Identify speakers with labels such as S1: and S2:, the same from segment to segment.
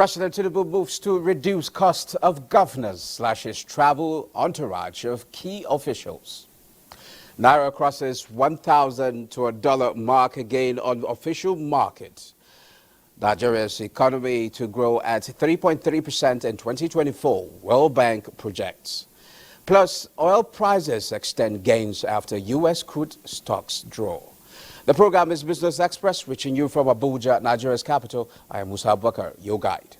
S1: President Tinubu moves to reduce cost of governors, slashes travel entourage of key officials. Naira crosses 1,000 to $1 mark again on official market. Nigeria's economy to grow at 3.3% in 2024, World Bank projects. Plus, oil prices extend gains after U.S. crude stocks draw. The program is Business Express, reaching you from Abuja, Nigeria's capital. I am Musa Bakar, your guide.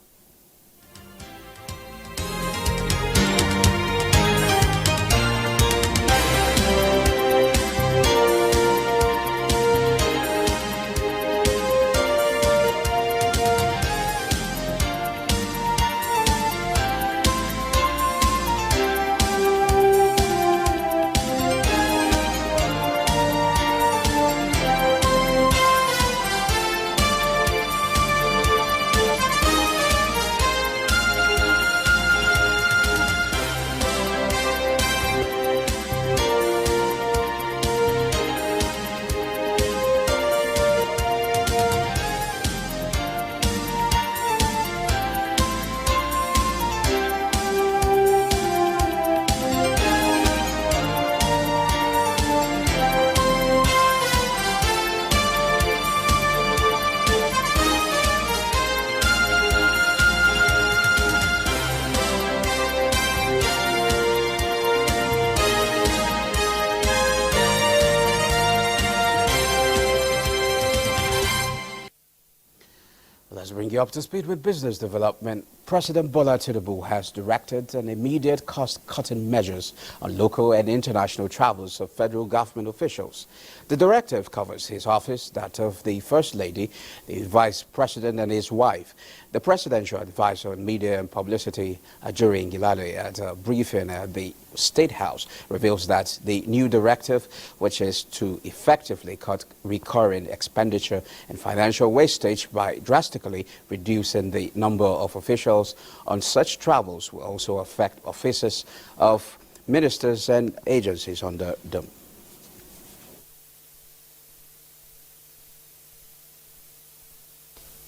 S1: Let's bring you up to speed with business development. President Bola Tinubu has directed an immediate cost-cutting measures on local and international travels of federal government officials. The directive covers his office, that of the First Lady, the Vice President and his wife. The Presidential Advisor on Media and Publicity, Ajuri Ngilale, at a briefing at the State House, reveals that the new directive, which is to effectively cut recurring expenditure and financial wastage by drastically reducing the number of officials on such travels, will also affect offices of ministers and agencies under them.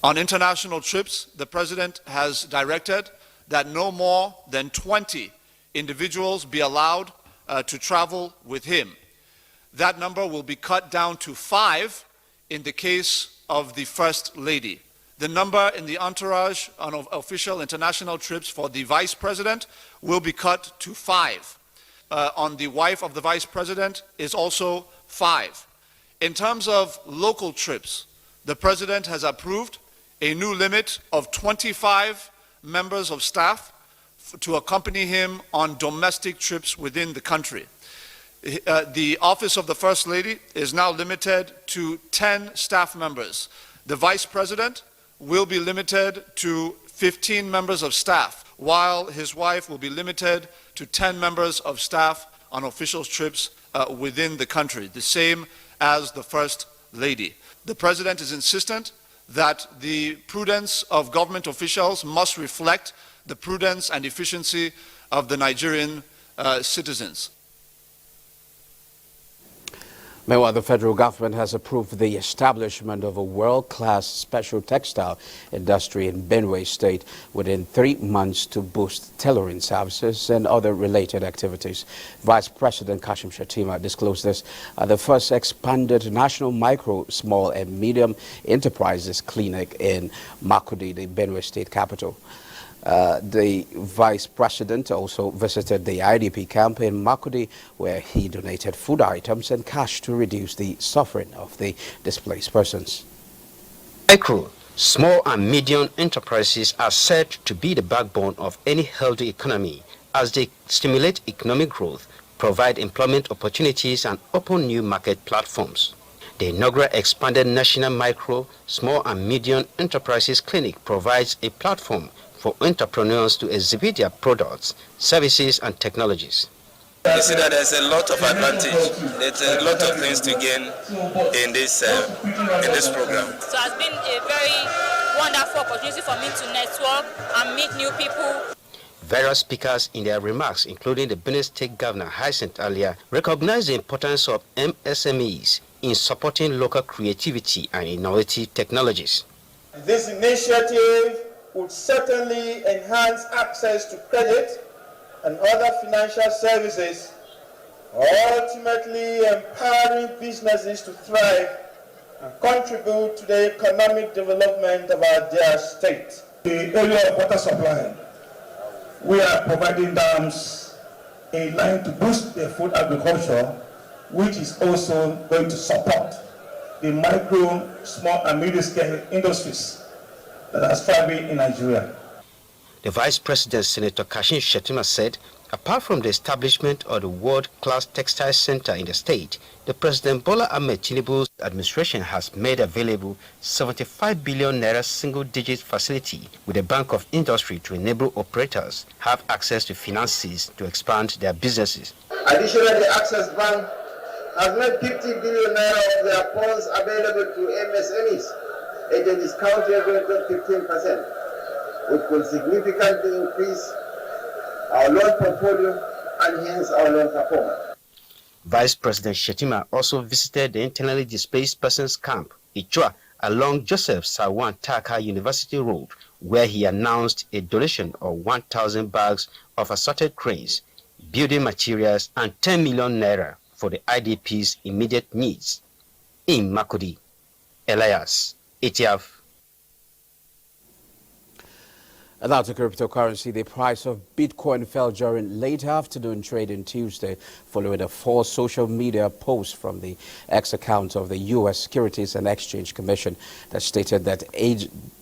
S2: On international trips, the President has directed that no more than 20 individuals be allowed to travel with him. That number will be cut down to 5 in the case of the First Lady. The number in the entourage on official international trips for the Vice President will be cut to 5. On the wife of the Vice President is also 5. In terms of local trips, the President has approved a new limit of 25 members of staff to accompany him on domestic trips within the country. The office of the First Lady is now limited to 10 staff members. The Vice President will be limited to 15 members of staff, while his wife will be limited to 10 members of staff on official trips within the country, the same as the First Lady. The President is insistent that the prudence of government officials must reflect the prudence and efficiency of the Nigerian citizens.
S1: Meanwhile, the federal government has approved the establishment of a world-class special textile industry in Benue State within 3 months to boost tailoring services and other related activities. Vice President Kashim Shettima disclosed this at the first expanded National Micro, Small and Medium Enterprises Clinic in Makurdi, the Benue State capital. The Vice President also visited the IDP camp in Makurdi, where he donated food items and cash to reduce the suffering of the displaced persons.
S3: Micro, small and medium enterprises are said to be the backbone of any healthy economy, as they stimulate economic growth, provide employment opportunities and open new market platforms. The inaugural expanded National Micro, Small and Medium Enterprises Clinic provides a platform for entrepreneurs to exhibit their products, services and technologies.
S4: You see that there's a lot of advantage. There's a lot of things to gain in this program.
S5: So it's been a very wonderful opportunity for me to network and meet new people.
S3: Various speakers in their remarks, including the Benue State Governor Hyacinth Alia, recognized the importance of MSMEs in supporting local creativity and innovative technologies.
S6: This initiative would certainly enhance access to credit and other financial services, ultimately empowering businesses to thrive and contribute to the economic development of our dear state.
S7: The area of water supply, we are providing dams in line to boost the food agriculture, which is also going to support the micro, small and medium-scale industries that are thriving in Nigeria.
S3: The Vice President, Senator Kashim Shettima, said, apart from the establishment of the world-class textile center in the state, the President Bola Ahmed Tinubu's administration has made available 75 billion naira single-digit facility with the Bank of Industry to enable operators have access to finances to expand their businesses.
S6: Additionally, the Access Bank has made 50 billion naira of their funds available to MSMEs at a discounted rate of 15%, which will significantly increase our loan portfolio and hence our loan performance.
S3: Vice President Shettima also visited the internally displaced persons camp, Ichua, along Joseph Sawan Taka University Road, where he announced a donation of 1,000 bags of assorted grains, building materials, and 10 million naira for the IDP's immediate needs. In Makudi, Elias, ATF.
S1: And now to cryptocurrency. The price of Bitcoin fell during late afternoon trading Tuesday following a false social media post from the X account of the U.S. Securities and Exchange Commission that stated that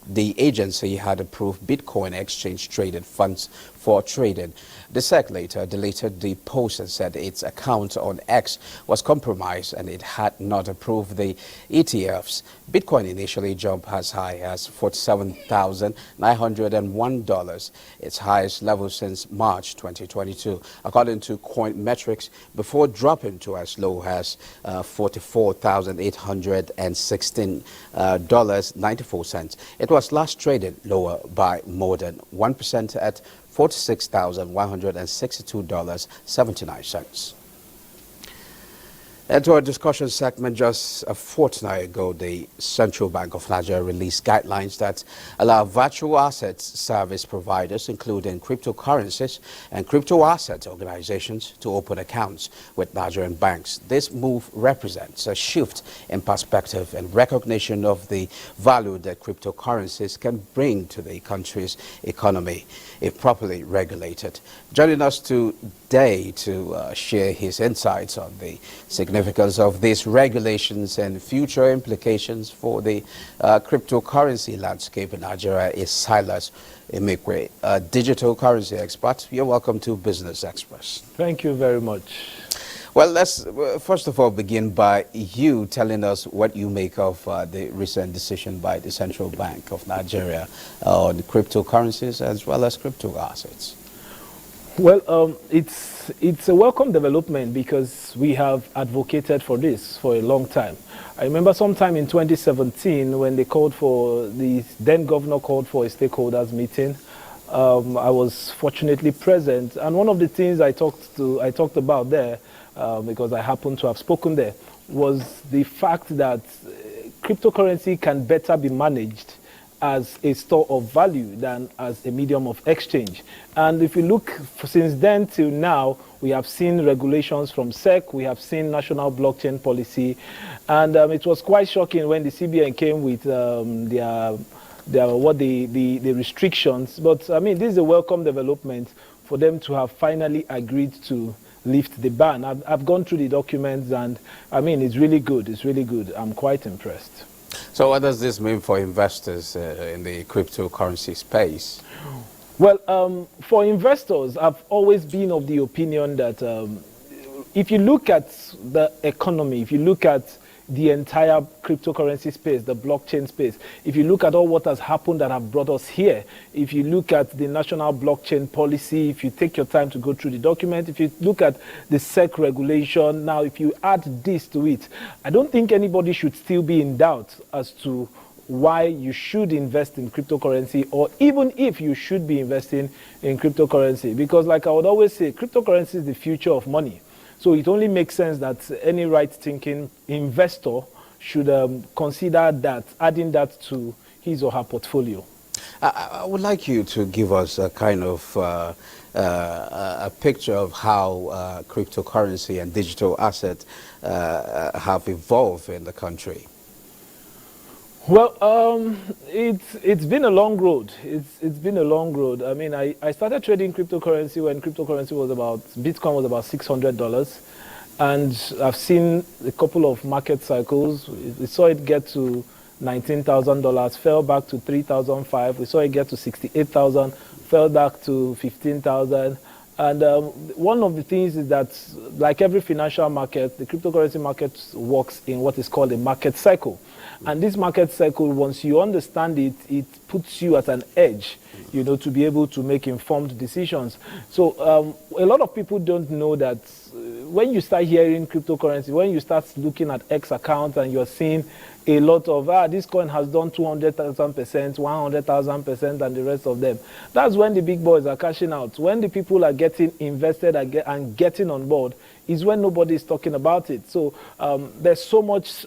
S1: the agency had approved Bitcoin exchange traded funds for trading. The SEC later deleted the post and said its account on X was compromised and it had not approved the ETFs. Bitcoin initially jumped as high as $47,901, its highest level since March 2022, according to Coinmetrics, before dropping to as low as $44,816.94. It was last traded lower by more than 1% at $46,162.79. And to our discussion segment, just a fortnight ago, the Central Bank of Nigeria released guidelines that allow virtual assets service providers, including cryptocurrencies and crypto asset organizations, to open accounts with Nigerian banks. This move represents a shift in perspective and recognition of the value that cryptocurrencies can bring to the country's economy if properly regulated. Joining us today to share his insights on the significance of these regulations and future implications for the cryptocurrency landscape in Nigeria is Silas Emekwe, a digital currency expert. You're welcome to Business Express.
S8: Thank you very much.
S1: Well, let's first of all begin by you telling us what you make of the recent decision by the Central Bank of Nigeria on cryptocurrencies as well as crypto assets.
S8: Well, it's a welcome development because we have advocated for this for a long time. I remember sometime in 2017 when they called for, the then governor called for a stakeholders meeting. I was fortunately present, and one of the things I talked about there, because I happened to have spoken there, was the fact that cryptocurrency can better be managed as a store of value than as a medium of exchange. And if you look since then till now, we have seen regulations from SEC, we have seen national blockchain policy, and it was quite shocking when the CBN came with the restrictions. But I mean, this is a welcome development for them to have finally agreed to lift the ban. I've gone through the documents, and I mean, it's really good. It's really good. I'm quite impressed.
S1: So what does this mean for investors in the cryptocurrency space?
S8: Well, for investors, I've always been of the opinion that if you look at the economy, if you look at the entire cryptocurrency space, the blockchain space, if you look at all what has happened that have brought us here, if you look at the national blockchain policy, if you take your time to go through the document, if you look at the SEC regulation, now if you add this to it, I don't think anybody should still be in doubt as to why you should invest in cryptocurrency, or even if you should be investing in cryptocurrency. Because like I would always say, cryptocurrency is the future of money. So it only makes sense that any right-thinking investor should consider that, adding that to his or her portfolio.
S1: I would like you to give us a kind of a picture of how cryptocurrency and digital assets have evolved in the country.
S8: Well, it's been a long road. It's been a long road. I mean, I started trading cryptocurrency when cryptocurrency was Bitcoin was about $600, and I've seen a couple of market cycles. We saw it get to $19,000, fell back to $3,500. We saw it get to $68,000, fell back to $15,000. And one of the things is that, like every financial market, the cryptocurrency market works in what is called a market cycle. And this market cycle, once you understand it, it puts you at an edge, to be able to make informed decisions. So a lot of people don't know that when you start hearing cryptocurrency, when you start looking at X accounts and you're seeing a lot of, this coin has done 200,000%, 100,000%, and the rest of them. That's when the big boys are cashing out. When the people are getting invested and getting on board is when nobody is talking about it. So there's so much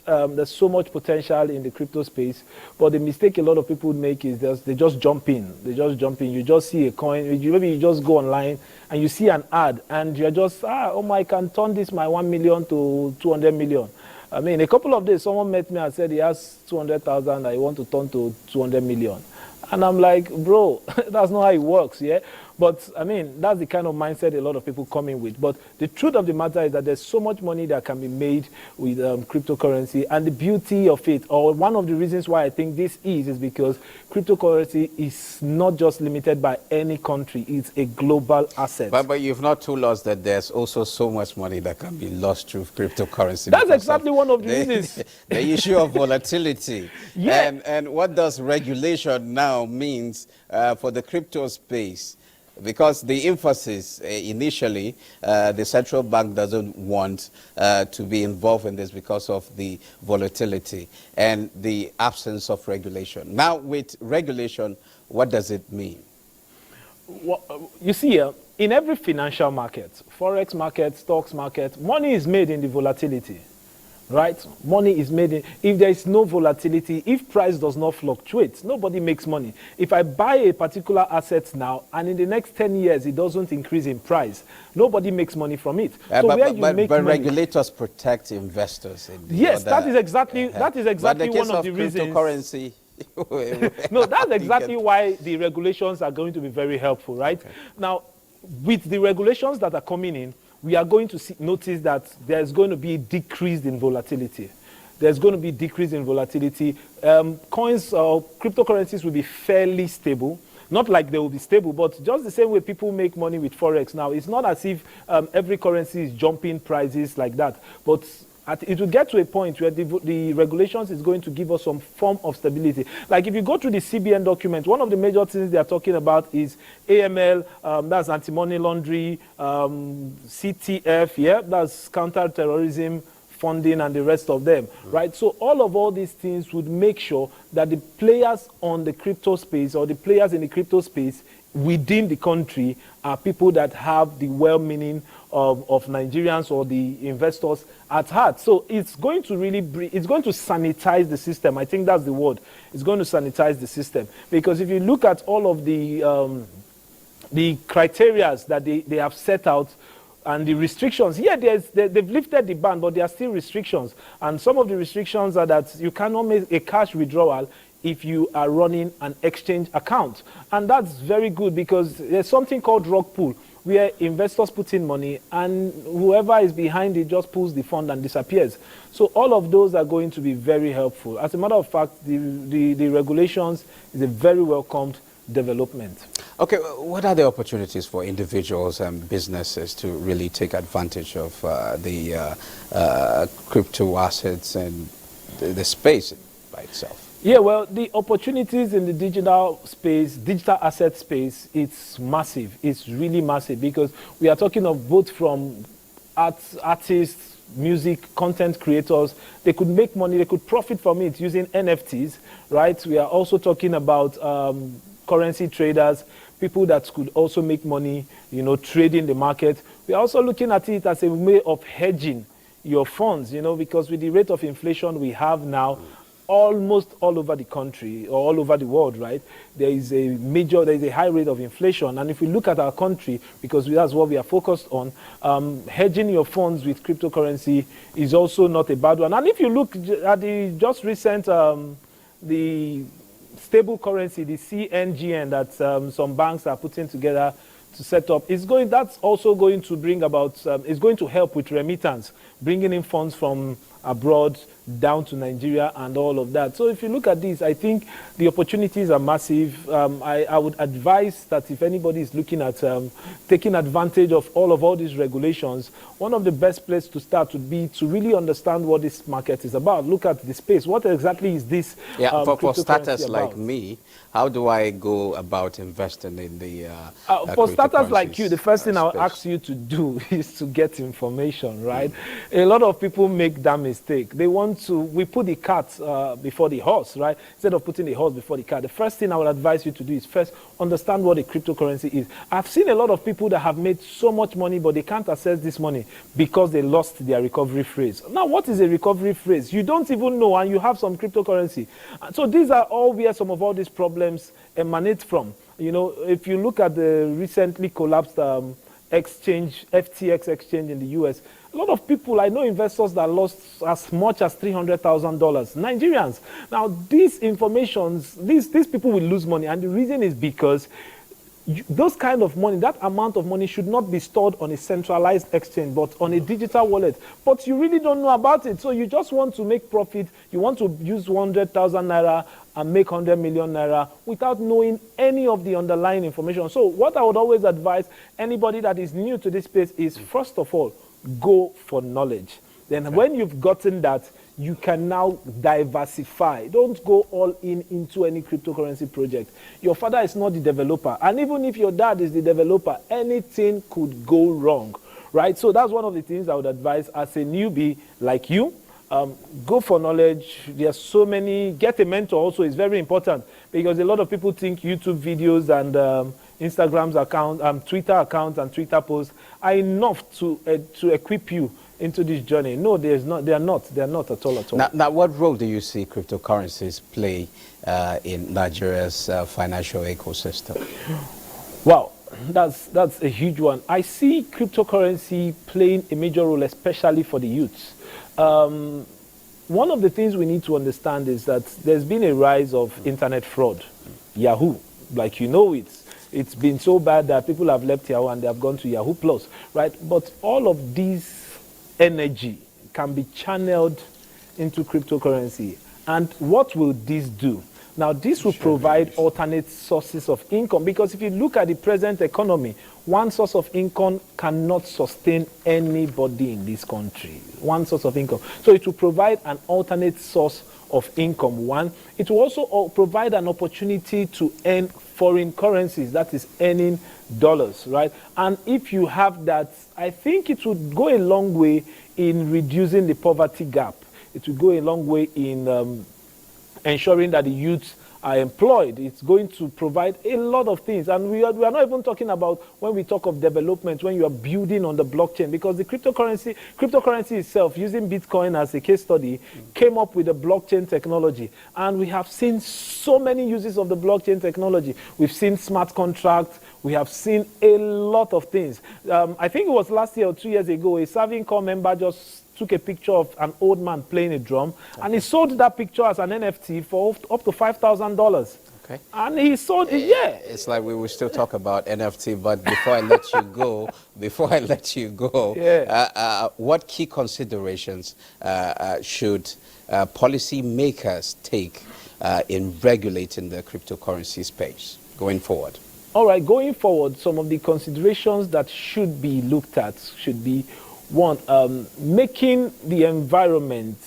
S8: potential in the crypto space, but the mistake a lot of people make is they just jump in. You just see a coin, maybe you just go online and you see an ad and you're just, I can turn my 1 million to 200 million. I mean, a couple of days, someone met me and said he has 200,000, I want to turn to 200 million. And I'm like, bro, that's not how it works, yeah? But, I mean, that's the kind of mindset a lot of people come in with. But the truth of the matter is that there's so much money that can be made with cryptocurrency. And the beauty of it, or one of the reasons why I think this is because cryptocurrency is not just limited by any country. It's a global asset.
S1: But you've not told us that there's also so much money that can be lost through cryptocurrency.
S8: That's exactly one of the reasons.
S1: The issue of volatility.
S8: Yeah.
S1: And what does regulation now means for the crypto space? Because the emphasis initially, the central bank doesn't want to be involved in this because of the volatility and the absence of regulation. Now, with regulation, what does it mean?
S8: Well, you see, in every financial market, forex market, stocks market, money is made in the volatility. Right? Money is made in, if there is no volatility, if price does not fluctuate, nobody makes money. If I buy a particular asset now and in the next 10 years it doesn't increase in price, nobody makes money from it. So
S1: but regulators protect investors.
S8: Yes, that is exactly one of the reasons.
S1: Cryptocurrency.
S8: No, that's exactly why the regulations are going to be very helpful, right? Okay. Now, with the regulations that are coming in, we are going to notice that there's going to be a decrease in volatility. There's going to be a decrease in volatility. Coins or cryptocurrencies will be fairly stable. Not like they will be stable, but just the same way people make money with Forex now. It's not as if every currency is jumping prices like that. But it will get to a point where the regulations is going to give us some form of stability. Like if you go through the CBN document, one of the major things they are talking about is AML, that's anti-money laundering, CTF, yeah, that's counter-terrorism funding and the rest of them, right? So all these things would make sure that the players on the crypto space or the players in the crypto space within the country are people that have the well-meaning of Nigerians or the investors at heart. So it's going to really it's going to sanitize the system. I think that's the word. It's going to sanitize the system. Because if you look at all of the criteria that they have set out and the restrictions, yeah, they've lifted the ban, but there are still restrictions. And some of the restrictions are that you cannot make a cash withdrawal if you are running an exchange account. And that's very good because there's something called rug pull, where investors put in money and whoever is behind it just pulls the fund and disappears. So all of those are going to be very helpful. As a matter of fact, the regulations is a very welcomed development.
S1: Okay, what are the opportunities for individuals and businesses to really take advantage of the crypto assets and the space by itself?
S8: Yeah, well, the opportunities in the digital space, digital asset space, it's massive. It's really massive because we are talking of both from artists, music, content creators. They could make money, they could profit from it using NFTs, right? We are also talking about currency traders, people that could also make money, trading the market. We are also looking at it as a way of hedging your funds, because with the rate of inflation we have now, almost all over the country or all over the world, right? There is a high rate of inflation. And if we look at our country, because that's what we are focused on, hedging your funds with cryptocurrency is also not a bad one. And if you look at the just recent, the stable currency, the CNGN that some banks are putting together to set up, that's also going to bring about, it's going to help with remittance, bringing in funds from abroad down to Nigeria and all of that. So if you look at this, I think the opportunities are massive. I would advise that if anybody is looking at taking advantage of all these regulations, one of the best places to start would be to really understand what this market is about. Look at the space. What exactly is this?
S1: Yeah, for starters
S8: about?
S1: like me, how do I go about investing in the
S8: for starters like you, the first thing I'll
S1: space?
S8: ask you to do is to get information, right? A lot of people make that mistake. They want we put the cart before the horse, right? Instead of putting the horse before the cart. The first thing I would advise you to do is first understand what a cryptocurrency is. I've seen a lot of people that have made so much money, but they can't access this money because they lost their recovery phrase. Now, what is a recovery phrase? You don't even know, and you have some cryptocurrency. So these are all where some of all these problems emanate from. You know, if you look at the recently collapsed exchange, FTX exchange in the US, a lot of people, I know investors that lost as much as $300,000, Nigerians. Now, these people will lose money, and the reason is because those kind of money, that amount of money should not be stored on a centralized exchange, but on a digital wallet. But you really don't know about it, so you just want to make profit. You want to use 100,000 naira and make 100 million naira without knowing any of the underlying information. So what I would always advise anybody that is new to this space is, first of all, go for knowledge. Then when you've gotten that, you can now diversify. Don't go all into any cryptocurrency project. Your father is not the developer. And even if your dad is the developer, anything could go wrong, right? So that's one of the things I would advise as a newbie like you. Go for knowledge. There's so many. Get a mentor also is very important, because a lot of people think YouTube videos and Instagram's account, Twitter accounts and Twitter posts are enough to equip you into this journey. No, there's not. They are not. They are not at all.
S1: Now, what role do you see cryptocurrencies play in Nigeria's financial ecosystem?
S8: Wow, that's a huge one. I see cryptocurrency playing a major role, especially for the youths. One of the things we need to understand is that there's been a rise of internet fraud. Yahoo, like you know, it's been so bad that people have left Yahoo and they have gone to Yahoo Plus, right? But all of this energy can be channeled into cryptocurrency. And what will this do? Now, this will provide alternate sources of income, because if you look at the present economy, one source of income cannot sustain anybody in this country. One source of income. So it will provide an alternate source of income. One, it will also provide an opportunity to earn foreign currencies, that is earning dollars, right? And if you have that, I think it would go a long way in reducing the poverty gap. It will go a long way in ensuring that the youths are employed. It's going to provide a lot of things. And we are not even talking about when we talk of development, when you are building on the blockchain, because the cryptocurrency itself, using Bitcoin as a case study, came up with the blockchain technology. And we have seen so many uses of the blockchain technology. We've seen smart contracts. We have seen a lot of things. I think it was last year or 2 years ago, a Serving Corps member just took a picture of an old man playing a drum, and he sold that picture as an NFT for up to $5,000.
S1: Okay.
S8: And he sold it, yeah.
S1: It's like we will still talk about NFT, but before I let you go,
S8: yeah.
S1: What key considerations should policy makers take in regulating the cryptocurrency space going forward?
S8: All right, going forward, some of the considerations that should be looked at should be, one, making the environment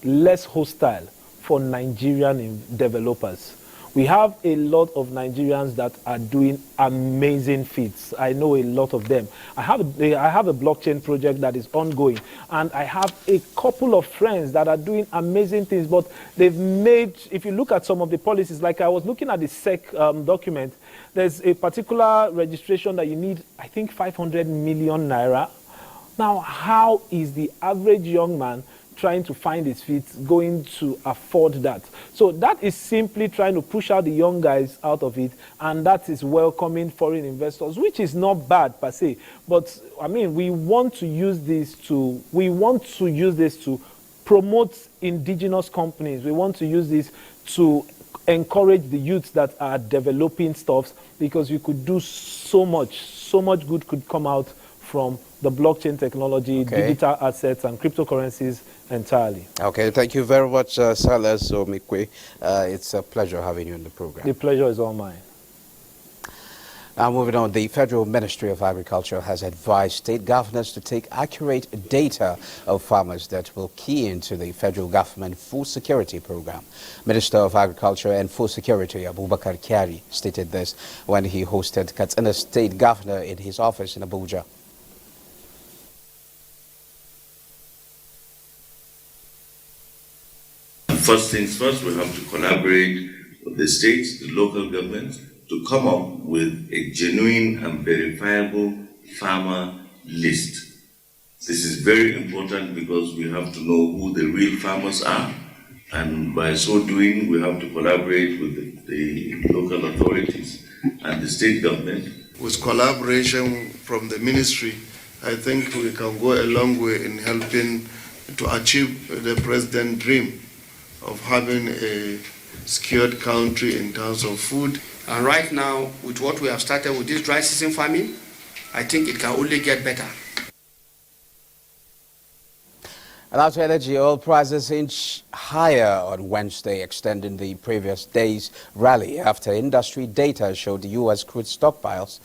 S8: less hostile for Nigerian developers. We have a lot of Nigerians that are doing amazing feats. I know a lot of them. I have a blockchain project that is ongoing, and I have a couple of friends that are doing amazing things, but they've made, if you look at some of the policies, like I was looking at the SEC document, there's a particular registration that you need, I think, 500 million naira. Now, how is the average young man trying to find his feet going to afford that? So that is simply trying to push out the young guys out of it, and that is welcoming foreign investors, which is not bad per se. But I mean, we want to use this to promote indigenous companies. We want to use this to encourage the youths that are developing stuffs, because you could do so much good could come out from the blockchain technology, digital assets, and cryptocurrencies entirely.
S1: Okay, thank you very much, Silas Omikwe. It's a pleasure having you in the program.
S8: The pleasure is all mine.
S1: Now moving on, the Federal Ministry of Agriculture has advised state governors to take accurate data of farmers that will key into the federal government food security program. Minister of Agriculture and Food Security Abubakar Kyari stated this when he hosted Katsina State Governor in his office in Abuja.
S9: First things first, we have to collaborate with the states, the local governments, to come up with a genuine and verifiable farmer list. This is very important because we have to know who the real farmers are, and by so doing, we have to collaborate with the local authorities and the state government.
S10: With collaboration from the ministry, I think we can go a long way in helping to achieve the president's dream of having a secured country in terms of food.
S11: And right now, with what we have started with this dry season farming, I think it can only get better.
S1: And after energy, oil prices inch higher on Wednesday, extending the previous day's rally after industry data showed the U.S. crude stockpiles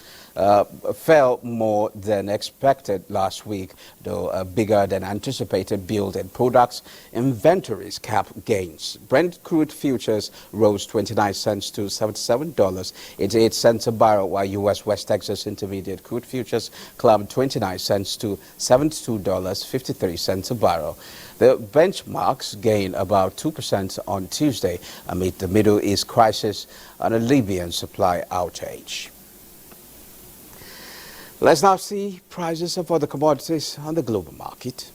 S1: fell more than expected last week, though a bigger than anticipated build in products inventories capped gains. Brent crude futures rose 29 cents to $77.88 a barrel, while U.S. West Texas Intermediate crude futures climbed 29 cents to $72.53 a barrel. The benchmarks gained about 2% on Tuesday amid the Middle East crisis and a Libyan supply outage. Let's now see prices of other commodities on the global market.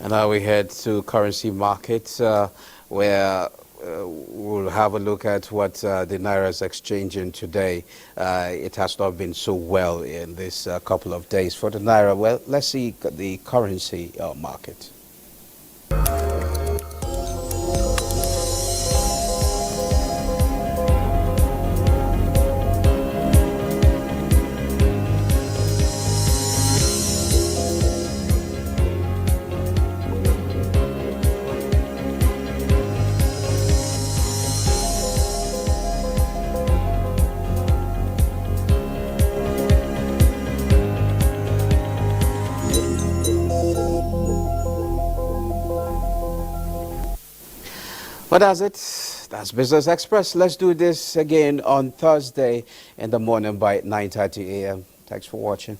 S1: And now we head to currency markets where we'll have a look at what the Naira is exchanging today. It has not been so well in this couple of days for the Naira. Well, let's see the currency market. Well, that's it. That's Business Express. Let's do this again on Thursday in the morning by 9:30 a.m. Thanks for watching.